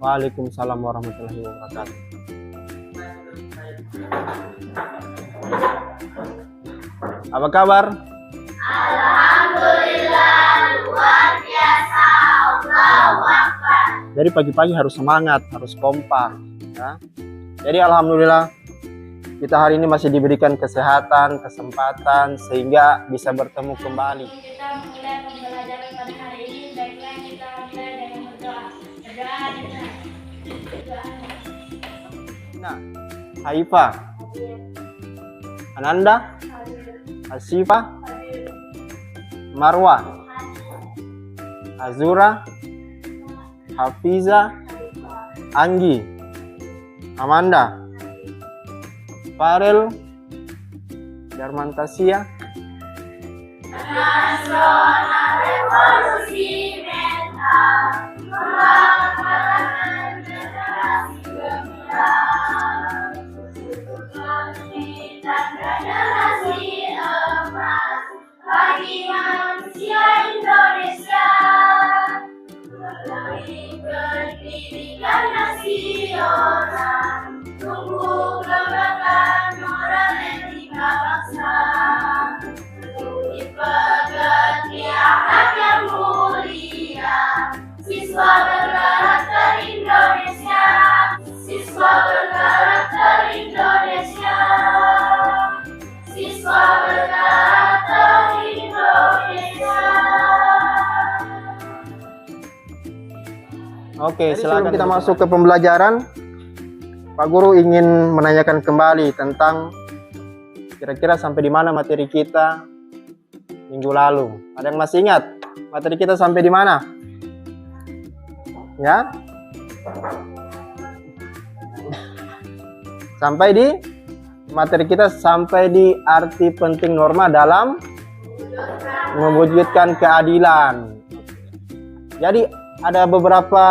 Waalaikumsalam warahmatullahi wabarakatuh. Apa kabar? Alhamdulillah, luar biasa. Allahu Akbar. Jadi pagi-pagi harus semangat, harus kompak. Ya. Jadi alhamdulillah kita hari ini masih diberikan kesehatan, kesempatan sehingga bisa bertemu kembali. Kita mulai pembelajaran pada hari ini, baiklah kita mulai dengan berdoa. Berdoa Nah, Haifa, Ananda, Asifa, Marwa, Azura, Hafiza, Anggi, Amanda, Farel, Darmantasia, Nasional Revolusi Mental mengembangkan generasi gemilang untuk memberikan generasi emas bagi manusia Indonesia melalui pendidikan nasional tumbuh kembangkan moral etika bangsa dipegang akhlak yang mulia, siswa berkarakter Indonesia, siswa berkarakter Indonesia, siswa berkarakter Indonesia. Oke, silakan kita masuk ke pembelajaran. Pak Guru ingin menanyakan kembali tentang kira-kira sampai di mana materi kita minggu lalu. Ada yang masih ingat materi kita sampai di mana? Ya? Sampai di materi kita sampai di arti penting norma dalam mewujudkan keadilan. Jadi ada beberapa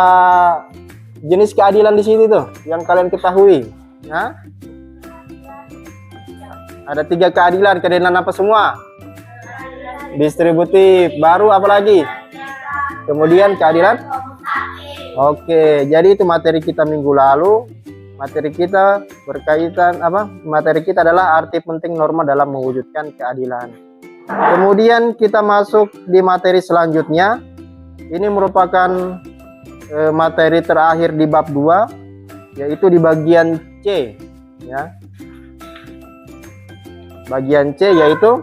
jenis keadilan di sini tuh yang kalian ketahui. Ya? Ada 3 keadilan. Keadilan apa semua? Distributif. Baru apa lagi? Kemudian keadilan. Oke, jadi itu materi kita minggu lalu. Materi kita berkaitan apa? Materi kita adalah arti penting norma dalam mewujudkan keadilan. Kemudian kita masuk di materi selanjutnya. Ini merupakan materi terakhir di bab 2, yaitu di bagian C, ya. Bagian C yaitu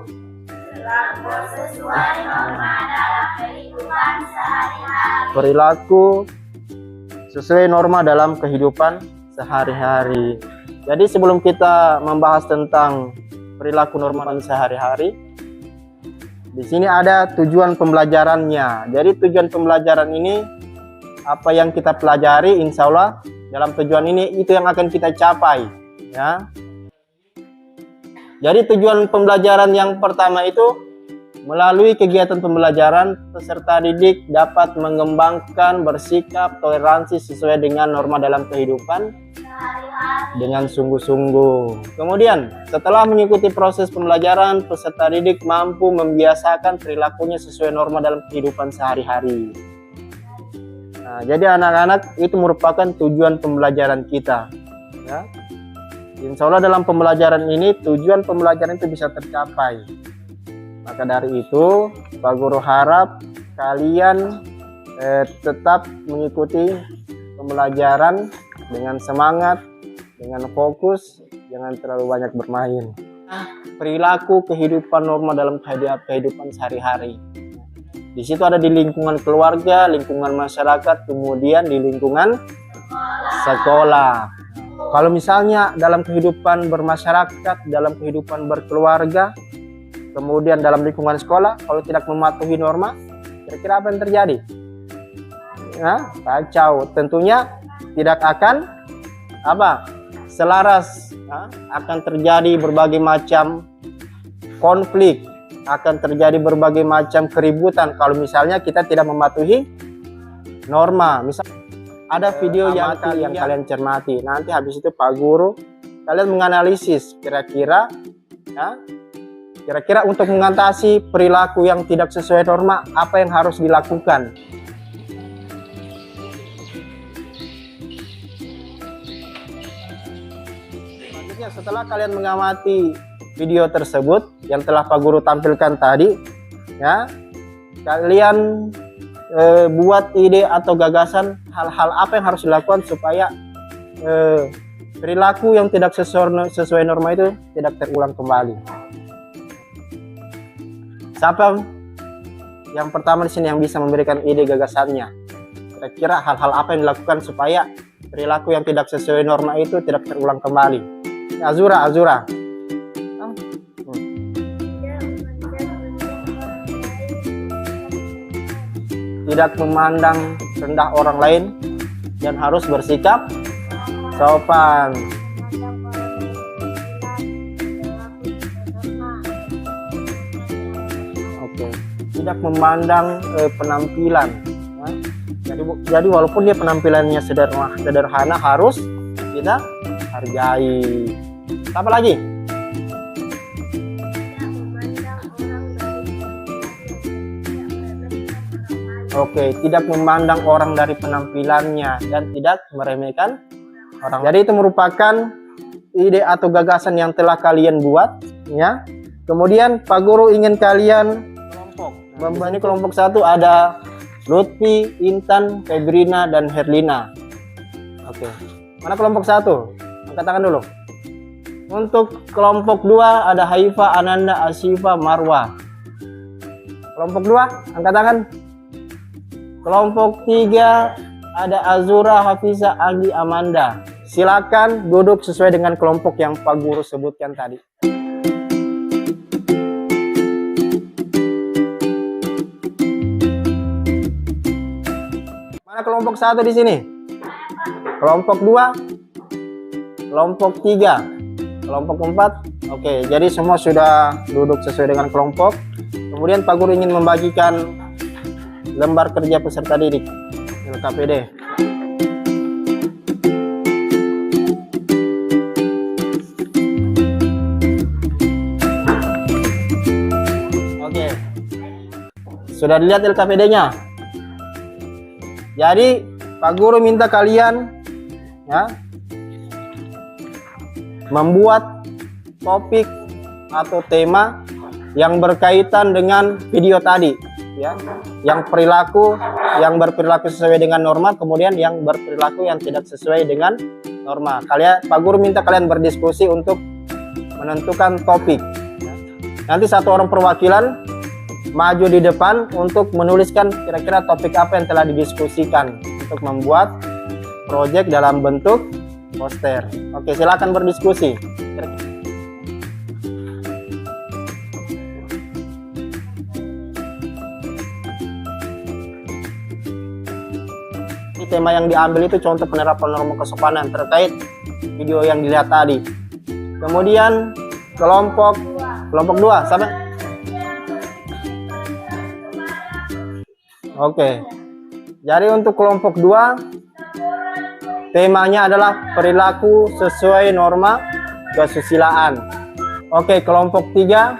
perilaku sesuai norma dalam kehidupan sehari-hari. Jadi sebelum kita membahas tentang perilaku norma sehari-hari, di sini ada tujuan pembelajarannya. Jadi tujuan pembelajaran ini apa yang kita pelajari, insya Allah dalam tujuan ini itu yang akan kita capai, ya. Jadi tujuan pembelajaran yang pertama itu melalui kegiatan pembelajaran peserta didik dapat mengembangkan bersikap toleransi sesuai dengan norma dalam kehidupan dengan sungguh-sungguh. Kemudian setelah mengikuti proses pembelajaran, peserta didik mampu membiasakan perilakunya sesuai norma dalam kehidupan sehari-hari. Nah, jadi anak-anak itu merupakan tujuan pembelajaran kita, ya. Insya Allah dalam pembelajaran ini tujuan pembelajaran itu bisa tercapai. Maka dari itu Pak Guru harap kalian tetap mengikuti pembelajaran dengan semangat, dengan fokus, jangan terlalu banyak bermain. Perilaku kehidupan norma dalam kehidupan sehari-hari. Di situ ada di lingkungan keluarga, lingkungan masyarakat, kemudian di lingkungan sekolah. Kalau misalnya dalam kehidupan bermasyarakat, dalam kehidupan berkeluarga, kemudian dalam lingkungan sekolah, kalau tidak mematuhi norma, kira-kira apa yang terjadi? Nah, kacau. Tentunya tidak akan selaras. Nah, akan terjadi berbagai macam konflik, akan terjadi berbagai macam keributan kalau misalnya kita tidak mematuhi norma. Misal ada video yang kalian cermati. Nanti habis itu Pak Guru kalian menganalisis kira-kira untuk mengatasi perilaku yang tidak sesuai norma apa yang harus dilakukan. Selanjutnya, setelah kalian mengamati video tersebut yang telah Pak Guru tampilkan tadi, ya, kalian buat ide atau gagasan hal-hal apa yang harus dilakukan supaya perilaku yang tidak sesuai norma itu tidak terulang kembali. Siapa yang pertama di sini yang bisa memberikan ide gagasannya? Kira-kira hal-hal apa yang dilakukan supaya perilaku yang tidak sesuai norma itu tidak terulang kembali? Azura. Tidak memandang rendah orang lain dan harus bersikap sopan. Oke. Tidak memandang penampilan. Ya. Jadi walaupun dia penampilannya sederhana harus kita hargai. Apa lagi? Oke, tidak memandang orang dari penampilannya dan tidak meremehkan orang. Jadi itu merupakan ide atau gagasan yang telah kalian buat, ya. Kemudian Pak Guru ingin kalian kelompok. Ini kelompok 1 ada Lutfi, Intan, Febrina, dan Herlina. Oke. Mana kelompok 1? Angkat tangan dulu. Untuk kelompok 2 ada Haifa, Ananda, Asyifa, Marwa. Kelompok 2 angkat tangan. Kelompok 3 ada Azura, Hafiza, Anggi, Amanda. Silakan duduk sesuai dengan kelompok yang Pak Guru sebutkan tadi. Mana kelompok 1 di sini? Kelompok 2? Kelompok 3? Kelompok 4? Oke, jadi semua sudah duduk sesuai dengan kelompok. Kemudian Pak Guru ingin membagikan lembar kerja peserta didik LKPD. Oke, sudah dilihat LKPD-nya. Jadi Pak Guru minta kalian, ya, membuat topik atau tema yang berkaitan dengan video tadi, ya, yang berperilaku sesuai dengan norma, kemudian yang berperilaku yang tidak sesuai dengan norma. Pak Guru minta kalian berdiskusi untuk menentukan topik. Nanti satu orang perwakilan maju di depan untuk menuliskan kira-kira topik apa yang telah didiskusikan untuk membuat proyek dalam bentuk poster. Oke, silakan berdiskusi. Ini tema yang diambil itu contoh penerapan norma kesopanan terkait video yang dilihat tadi. Kemudian kelompok 2 sampai. Oke. Jadi untuk kelompok 2 temanya adalah perilaku sesuai norma kesusilaan. Oke, kelompok 3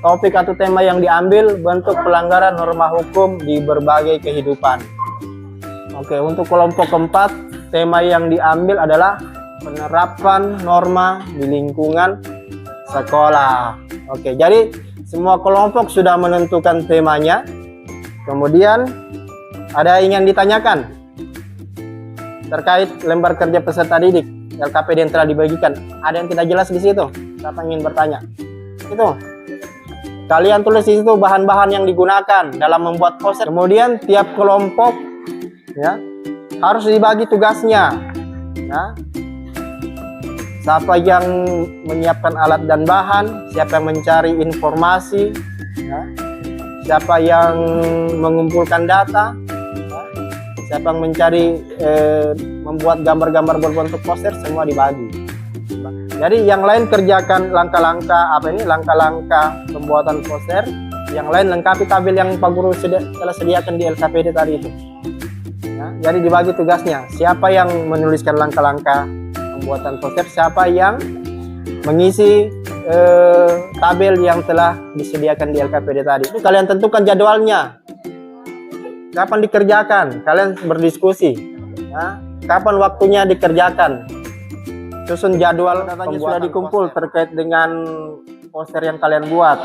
topik atau tema yang diambil bentuk pelanggaran norma hukum di berbagai kehidupan. Oke, untuk kelompok 4 tema yang diambil adalah penerapan norma di lingkungan sekolah. Oke, jadi semua kelompok sudah menentukan temanya. Kemudian ada yang ditanyakan terkait lembar kerja peserta didik LKPD yang telah dibagikan. Ada yang tidak jelas di situ? Siapa ingin bertanya? Itu. Kalian tulis di situ bahan-bahan yang digunakan dalam membuat poster. Kemudian tiap kelompok, ya, harus dibagi tugasnya. Ya. Siapa yang menyiapkan alat dan bahan, siapa yang mencari informasi, ya. Siapa yang mengumpulkan data, ya. Siapa yang mencari membuat gambar-gambar berbentuk poster, semua dibagi. Jadi yang lain kerjakan langkah-langkah pembuatan poster, yang lain lengkapi tabel yang Pak Guru telah sediakan di LKPD tadi itu. Ya, jadi dibagi tugasnya. Siapa yang menuliskan langkah-langkah pembuatan poster, siapa yang mengisi tabel yang telah disediakan di LKPD tadi. Itu kalian tentukan jadwalnya. Kapan dikerjakan? Kalian berdiskusi. Ya, kapan waktunya dikerjakan? susun jadwal datanya sudah dikumpul terkait dengan poster yang kalian buat.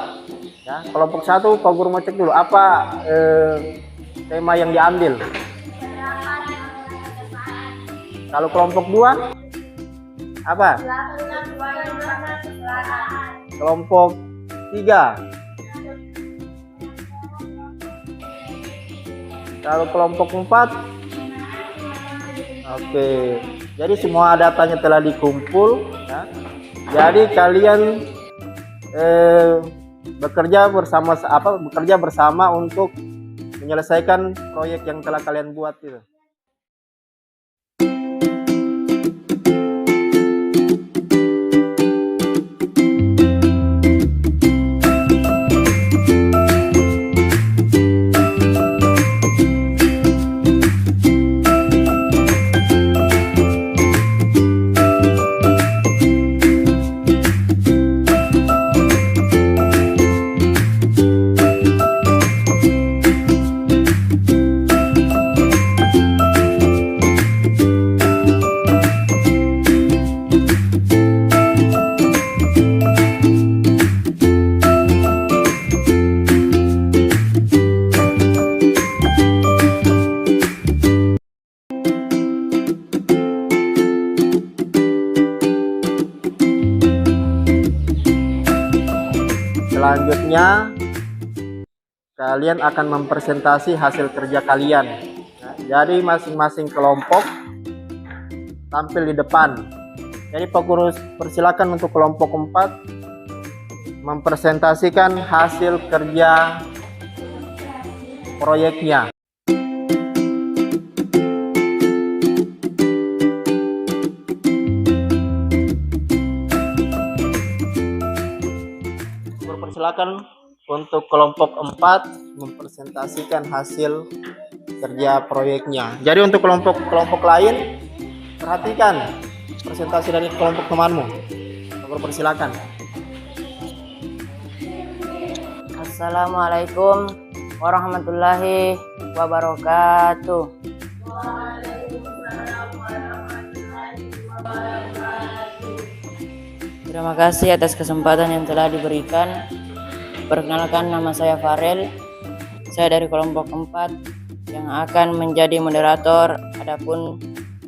Ya, kelompok 1 Pak Guru mau cek dulu apa tema yang diambil. Kalau kelompok 2 apa? Kelompok 3. Kalau kelompok 4. Oke. Jadi semua datanya telah dikumpul ya. Jadi kalian bekerja bersama untuk menyelesaikan proyek yang telah kalian buat itu. Selanjutnya kalian akan mempresentasi hasil kerja kalian. Nah, jadi masing-masing kelompok tampil di depan. Jadi Pak Guru persilakan untuk kelompok 4 mempresentasikan hasil kerja proyeknya. Silakan untuk kelompok 4 mempresentasikan hasil kerja proyeknya. Jadi untuk kelompok lain perhatikan presentasi dari kelompok temanmu. Persilakan. Assalamualaikum warahmatullahi wabarakatuh. Terima kasih atas kesempatan yang telah diberikan. Perkenalkan, nama saya Farel. Saya dari kelompok 4 yang akan menjadi moderator. Adapun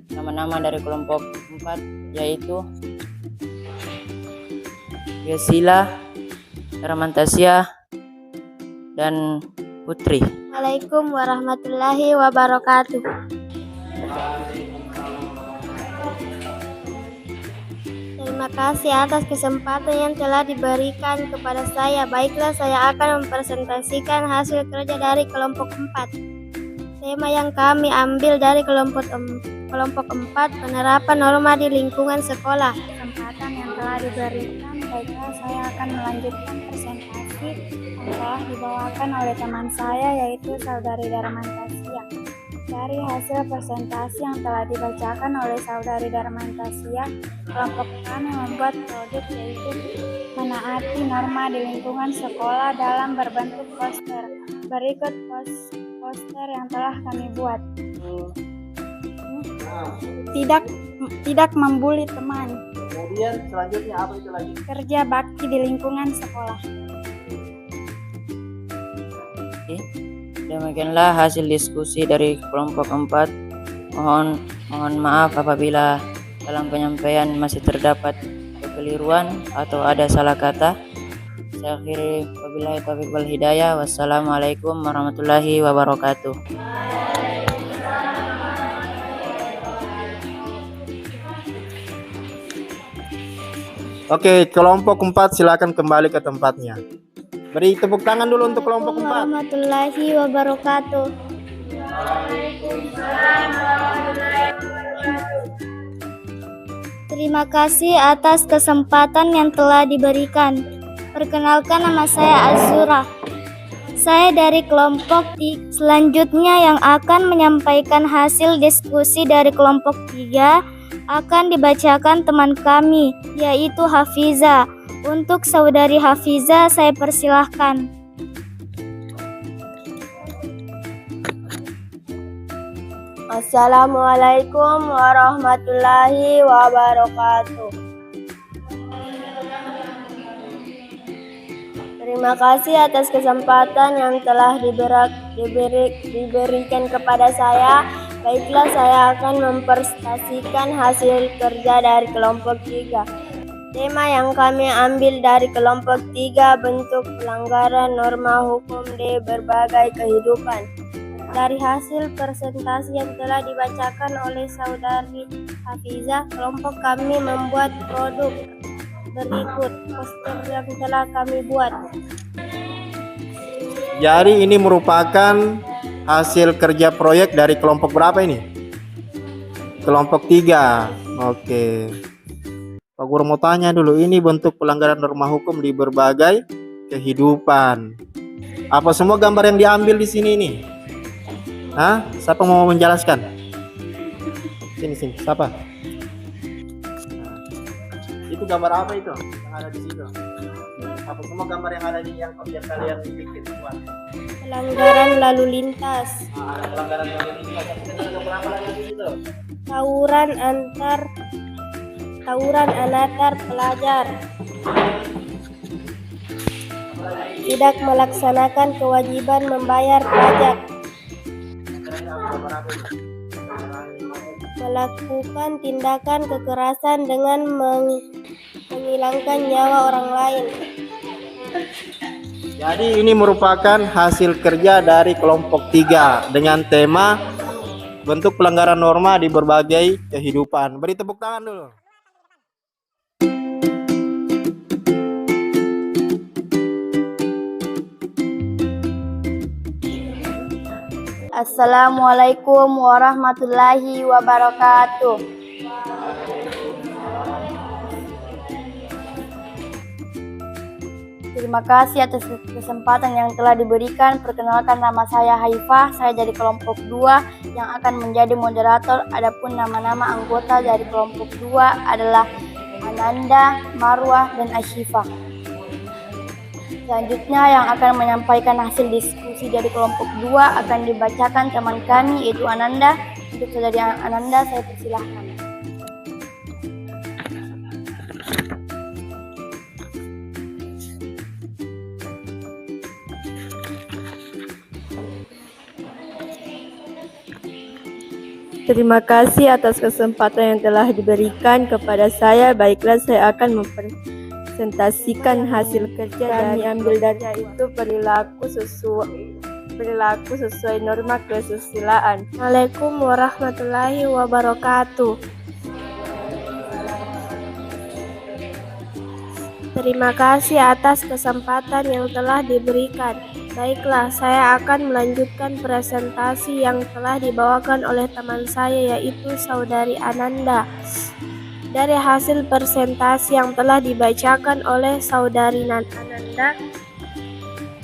nama-nama dari kelompok 4 yaitu Yesila, Ramantasya, dan Putri. Assalamualaikum warahmatullahi wabarakatuh. Terima kasih atas kesempatan yang telah diberikan kepada saya. Baiklah, saya akan mempresentasikan hasil kerja dari kelompok 4. Tema yang kami ambil dari kelompok 4, penerapan norma di lingkungan sekolah. Kesempatan yang telah diberikan, baiklah saya akan melanjutkan presentasi yang telah dibawakan oleh teman saya, yaitu Saudari Darmantasya. Dari hasil presentasi yang telah dibacakan oleh Saudari Darmantasya, kelompok kami membuat produk yaitu menaati norma di lingkungan sekolah dalam berbentuk poster. Berikut poster yang telah kami buat. Tidak membuli teman. Kemudian selanjutnya apa itu lagi? Kerja bakti di lingkungan sekolah. Demikianlah hasil diskusi dari kelompok 4. Mohon maaf apabila dalam penyampaian masih terdapat kekeliruan atau ada salah kata. Saya akhiri wabillahi taufiq wal hidayah. Wassalamualaikum warahmatullahi wabarakatuh. Oke, kelompok 4 silakan kembali ke tempatnya. Beri tepuk tangan dulu untuk kelompok 4. Warahmatullahi wabarakatuh. Terima kasih atas kesempatan yang telah diberikan. Perkenalkan, nama saya Azura. Saya dari kelompok 3. Selanjutnya yang akan menyampaikan hasil diskusi dari kelompok 3 akan dibacakan teman kami, yaitu Hafiza. Untuk Saudari Hafiza, saya persilahkan. Assalamualaikum warahmatullahi wabarakatuh. Terima kasih atas kesempatan yang telah diberikan kepada saya. Baiklah, saya akan mempresentasikan hasil kerja dari kelompok 3. Tema yang kami ambil dari kelompok 3, bentuk pelanggaran norma hukum di berbagai kehidupan. Dari hasil presentasi yang telah dibacakan oleh Saudari Hafizah, kelompok kami membuat produk berikut poster yang telah kami buat. Jadi ini merupakan hasil kerja proyek dari kelompok berapa ini? Kelompok 3. Oke. Pak Guru mau tanya dulu, ini bentuk pelanggaran norma hukum di berbagai kehidupan. Apa semua gambar yang diambil di sini nih? Hah? Siapa mau menjelaskan? Sini, siapa? Nah, itu gambar apa itu yang ada di situ? Apa semua gambar yang ada di yang kalian bikin buat? Pelanggaran lalu lintas. Nah, ada pelanggaran lalu lintas. Kita ada gambar apa lagi di situ? Tawuran antar pelajar. Tidak melaksanakan kewajiban membayar pajak. Melakukan tindakan kekerasan dengan menghilangkan nyawa orang lain. Jadi ini merupakan hasil kerja dari kelompok 3 dengan tema bentuk pelanggaran norma di berbagai kehidupan. Beri tepuk tangan dulu. Assalamualaikum warahmatullahi wabarakatuh. Terima kasih atas kesempatan yang telah diberikan. Perkenalkan, nama saya Haifah. Saya dari kelompok 2 yang akan menjadi moderator. Adapun nama-nama anggota dari kelompok 2 adalah Ananda, Marwah, dan Asyifah. Selanjutnya yang akan menyampaikan hasil diskusi dari kelompok 2 akan dibacakan teman kami, yaitu Ananda. Untuk saudari Ananda, saya persilahkan. Terima kasih atas kesempatan yang telah diberikan kepada saya. Baiklah, saya akan mempresentasikan hasil kerja kami ambil dari itu perilaku sesuai norma kesusilaan. Assalamualaikum warahmatullahi wabarakatuh. Terima kasih atas kesempatan yang telah diberikan. Baiklah, saya akan melanjutkan presentasi yang telah dibawakan oleh teman saya, yaitu Saudari Ananda. Dari hasil presentasi yang telah dibacakan oleh Saudari Ananda,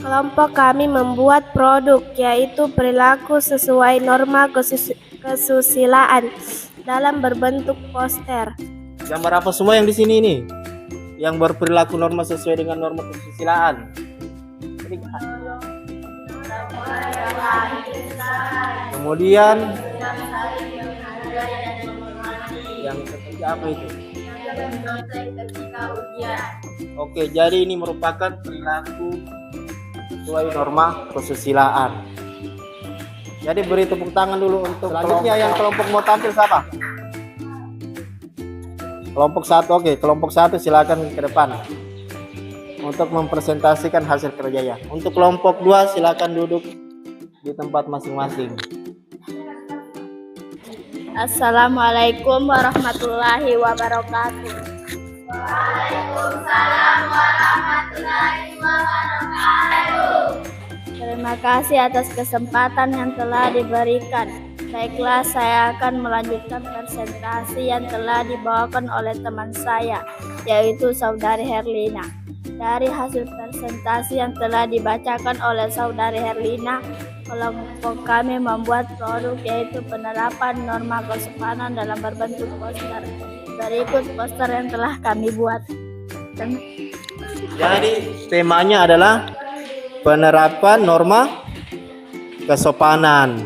kelompok kami membuat produk, yaitu perilaku sesuai norma kesusilaan dalam berbentuk poster. Gambar apa semua yang di sini nih? Yang berperilaku norma sesuai dengan norma kesusilaan. Kemudian yang ketiga apa itu? Oke, jadi ini merupakan perilaku sesuai norma kesusilaan. Jadi beri tepuk tangan dulu untuk selanjutnya. Yang kelompok mau tampil siapa? Kelompok 1, oke. Kelompok 1 silakan ke depan untuk mempresentasikan hasil kerjanya. Untuk kelompok 2 silakan duduk di tempat masing-masing. Assalamualaikum warahmatullahi wabarakatuh. Waalaikumsalam warahmatullahi wabarakatuh. Terima kasih atas kesempatan yang telah diberikan. Baiklah, saya akan melanjutkan presentasi yang telah dibawakan oleh teman saya, yaitu Saudari Herlina. Dari hasil presentasi yang telah dibacakan oleh Saudari Herlina, kelompok kami membuat produk, yaitu penerapan norma kesopanan dalam berbentuk poster. Berikut poster yang telah kami buat. Jadi temanya adalah penerapan norma kesopanan.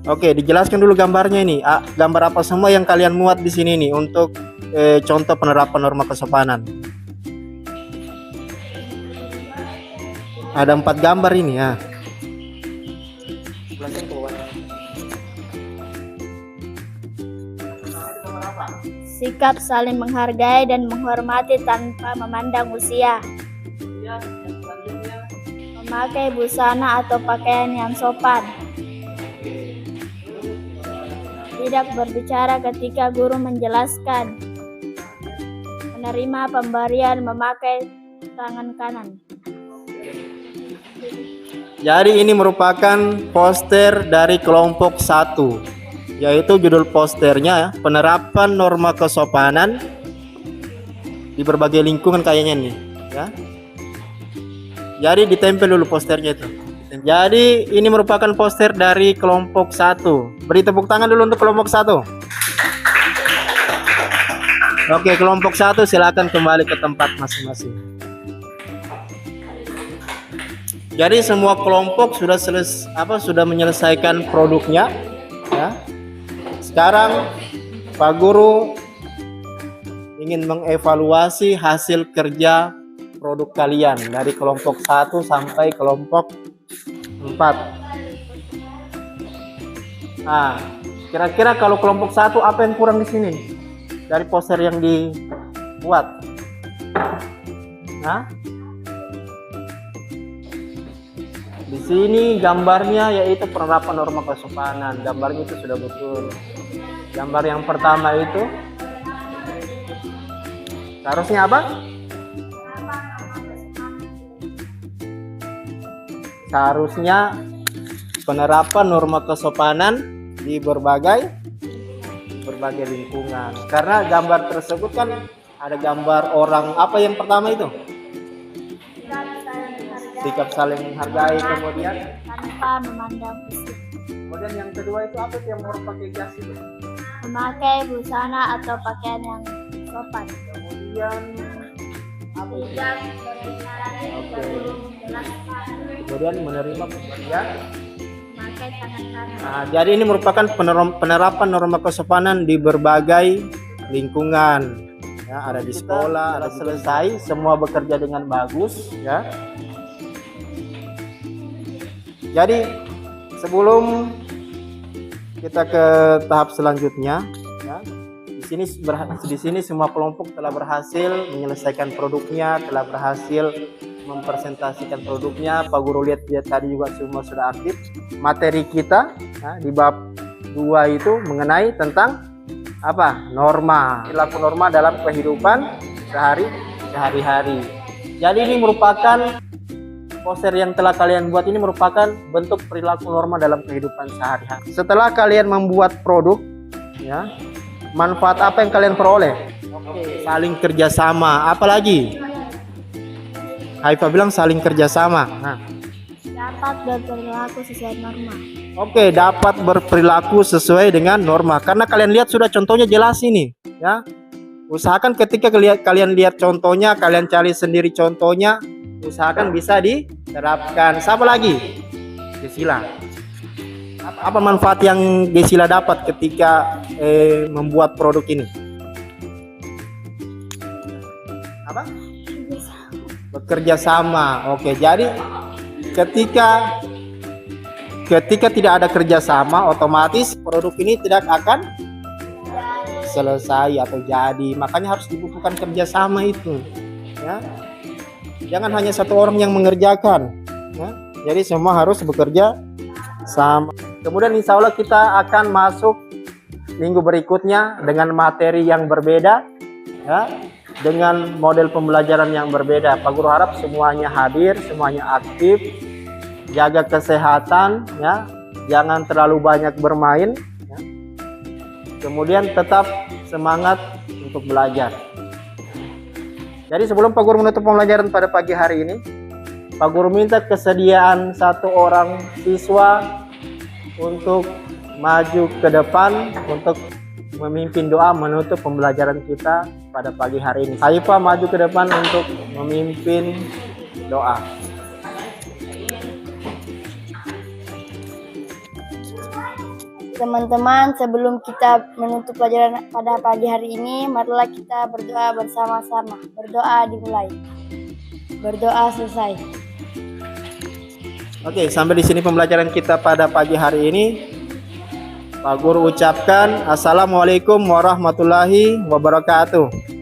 Oke, dijelaskan dulu gambarnya ini. Gambar apa semua yang kalian muat di sini nih untuk contoh penerapan norma kesopanan. Ada 4 gambar ini ya. Sikap saling menghargai dan menghormati tanpa memandang usia. Memakai busana atau pakaian yang sopan. Tidak berbicara ketika guru menjelaskan. Menerima pemberian memakai tangan kanan. Jadi ini merupakan poster dari kelompok 1, yaitu judul posternya ya, penerapan norma kesopanan di berbagai lingkungan kayaknya nih ya. Jadi ditempel dulu posternya itu. Jadi ini merupakan poster dari kelompok 1. Beri tepuk tangan dulu untuk kelompok 1. Oke, kelompok 1 silakan kembali ke tempat masing-masing. Jadi semua kelompok sudah menyelesaikan produknya ya. Sekarang Pak Guru ingin mengevaluasi hasil kerja produk kalian dari kelompok 1 sampai kelompok 4. Nah, kira-kira kalau kelompok 1 apa yang kurang di sini dari poster yang dibuat? Nah, di sini gambarnya yaitu penerapan norma kesopanan. Gambarnya itu sudah betul. Gambar yang pertama itu seharusnya apa? Seharusnya penerapan norma kesopanan di berbagai lingkungan. Karena gambar tersebut kan ada gambar orang, apa yang pertama itu? Sikap saling menghargai, kemudian Tanpa memandang usia. kemudian yang kedua itu apa yang mau pakai jas itu? Memakai busana atau pakaian yang sopan. Kemudian apa itu? Tidak berbicara sebelum menjelaskan. Kemudian menerima pemberian. Memakai tangan kanan. Nah, jadi ini merupakan penerapan norma kesopanan di berbagai lingkungan. Ya, ada di sekolah, ada selesai, semua bekerja dengan bagus, ya. Jadi sebelum kita ke tahap selanjutnya, ya, di sini semua kelompok telah berhasil menyelesaikan produknya, telah berhasil mempresentasikan produknya. Pak Guru lihat tadi juga semua sudah aktif. Materi kita ya, di bab 2 itu mengenai tentang apa? Norma, perilaku norma dalam kehidupan sehari-hari. Jadi ini merupakan poster yang telah kalian buat, ini merupakan bentuk perilaku norma dalam kehidupan sehari-hari. Setelah kalian membuat produk, ya, manfaat apa yang kalian peroleh? Saling kerjasama. Apalagi? Haifa bilang saling kerjasama. Nah. Dapat berperilaku sesuai norma. Oke, dapat berperilaku sesuai dengan norma. Karena kalian lihat sudah contohnya jelas ini, ya. Usahakan ketika kalian lihat contohnya, kalian cari sendiri contohnya, usahakan bisa diterapkan. Siapa lagi? Gesila. Apa manfaat yang Gesila dapat ketika membuat produk ini? Apa? Bekerja sama. Oke, jadi ketika tidak ada kerjasama, otomatis produk ini tidak akan selesai atau jadi. Makanya harus dibutuhkan kerjasama itu, ya. Jangan hanya satu orang yang mengerjakan, ya. Jadi semua harus bekerja sama. Kemudian insya Allah kita akan masuk minggu berikutnya dengan materi yang berbeda, ya, dengan model pembelajaran yang berbeda. Pak Guru harap semuanya hadir, semuanya aktif, jaga kesehatan, ya, jangan terlalu banyak bermain, ya. Kemudian tetap semangat untuk belajar. Jadi sebelum Pak Guru menutup pembelajaran pada pagi hari ini, Pak Guru minta kesediaan satu orang siswa untuk maju ke depan untuk memimpin doa menutup pembelajaran kita pada pagi hari ini. Haifa maju ke depan untuk memimpin doa. Teman-teman, sebelum kita menutup pelajaran pada pagi hari ini, marilah kita berdoa bersama-sama. Berdoa dimulai. Berdoa selesai. Oke, sampai di sini pembelajaran kita pada pagi hari ini. Pak Guru ucapkan Assalamualaikum warahmatullahi wabarakatuh.